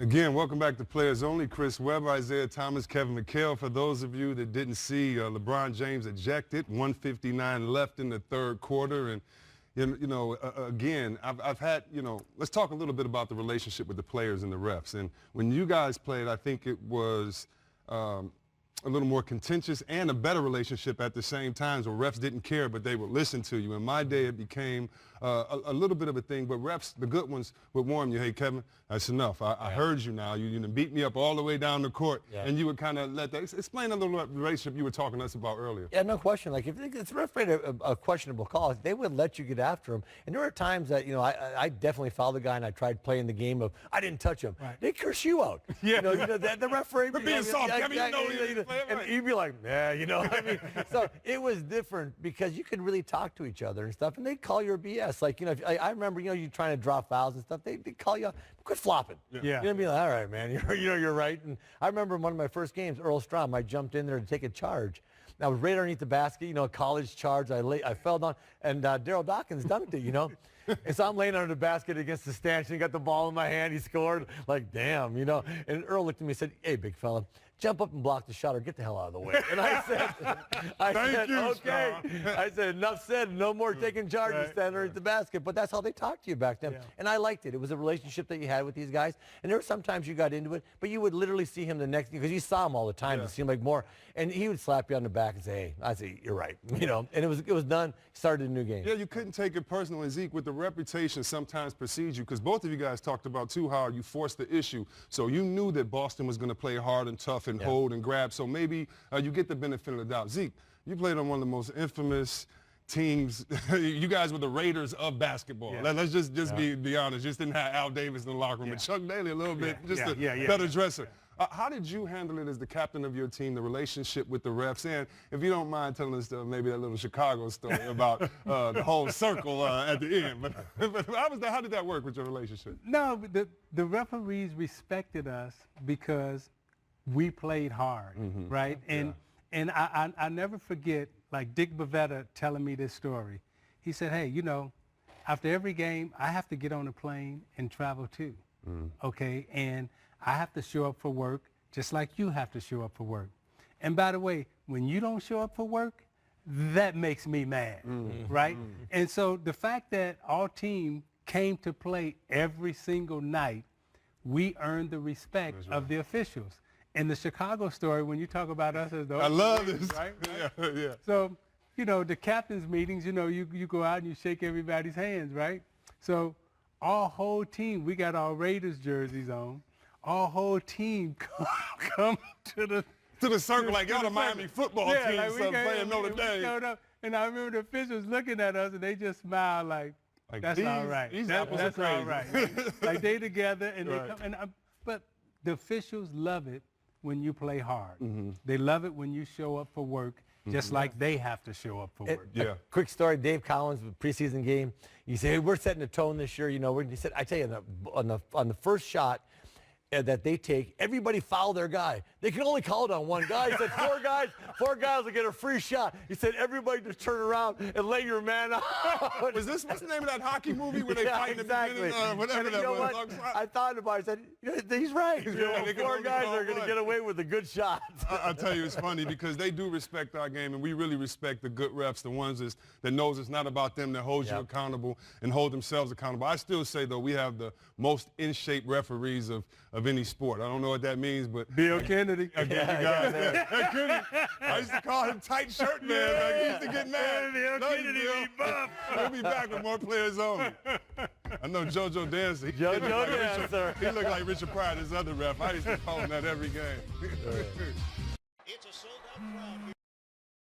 Again, welcome back to Players Only. Chris Webb, Isaiah Thomas, Kevin McHale. For those of you that didn't see, LeBron James ejected, 1:59 left in the third quarter. And, again, I've had, let's talk a little bit about the relationship with the players and the refs. And when you guys played, I think it was a little more contentious and a better relationship at the same time, where refs didn't care, but they would listen to you. In my day, it became a little bit of a thing, but refs, the good ones, would warn you, hey, Kevin, that's enough. I heard you now. You beat me up all the way down the court, and you would kind of let that. Explain a little relationship you were talking to us about earlier. Yeah, no question. Like, if it's ref made a questionable call, they would let you get after him. And there were times that, I definitely fouled the guy, and I tried playing the game of, I didn't touch him. Right. They curse you out. Yeah. The referee. For being soft, Kevin, and you'd be like, yeah, I mean, so it was different because you could really talk to each other and stuff, and they'd call your BS. Like, I remember, you trying to draw fouls and stuff, they'd call you, quit flopping. Yeah. You'd be like, all right, man, you're right. And I remember in one of my first games, Earl Strom, I jumped in there to take a charge. And I was right underneath the basket, college charge. I fell down, and Daryl Dawkins dunked it, And so I'm laying under the basket against the stanchion, got the ball in my hand, he scored, like, damn, And Earl looked at me and said, hey, big fella, jump up and block the shot or get the hell out of the way. And I said, okay. I said, enough said, no more taking charges standing at the basket. But that's how they talked to you back then. Yeah. And I liked it. It was a relationship that you had with these guys. And there were sometimes you got into it, but you would literally see him the next, because you saw him all the time. It seemed like more. And he would slap you on the back and say, hey, I say, you're right. And it was done. Started a new game. Yeah, you couldn't take it personal. And Zeke, with the reputation sometimes precedes you, because both of you guys talked about, too, how you forced the issue. So you knew that Boston was going to play hard and tough and hold and grab. So maybe you get the benefit of the doubt. Zeke, you played on one of the most infamous teams. You guys were the Raiders of basketball. Yeah. Let's just be honest. Just didn't have Al Davis in the locker room, but Chuck Daly a little bit, just a better dresser. How did you handle it as the captain of your team, the relationship with the refs? And if you don't mind telling us maybe that little Chicago story about the whole circle at the end. But how did that work with your relationship? No, the referees respected us because we played hard, right? And I never forget, like Dick Bavetta telling me this story. He said, hey, after every game, I have to get on a plane and travel too, okay? And I have to show up for work just like you have to show up for work. And by the way, when you don't show up for work, that makes me mad, right? And so the fact that our team came to play every single night, we earned the respect of the officials. And the Chicago story, when you talk about us as those, I love this. Right? Yeah. So, the captain's meetings, you go out and you shake everybody's hands, right? So our whole team, we got our Raiders jerseys on. Our whole team come to the circle like y'all the Miami football team, like playing Notre Dame. And I remember the officials looking at us and they just smiled like that's all right. That's all right. Like they together and they come but the officials love it when you play hard. They love it when you show up for work, just like they have to show up for work. A quick story, Dave Collins, preseason game. You say, hey, we're setting the tone this year. He said, I tell you, on the first shot that they take, everybody foul their guy. They can only call it on one guy. He said, four guys will get a free shot. He said, everybody just turn around and lay your man out. Was this what's the name of that hockey movie where they fight exactly. in the whatever that was? What? I thought about it. I said, he's right. Four guys are going to get away with a good shot. I'll tell you, it's funny because they do respect our game, and we really respect the good refs, the ones that knows it's not about them, that hold you accountable and hold themselves accountable. I still say, though, we have the most in-shape referees of any sport. I don't know what that means, but Bill Kennedy. Again, you guys. I used to call him tight shirt man. He used to get mad. Bill Kennedy, we'll be back with more Players Only. I know JoJo Dancer. He looked like Richard Pryor, his other ref. I used to call him that every game. It's a sold-out crowd here.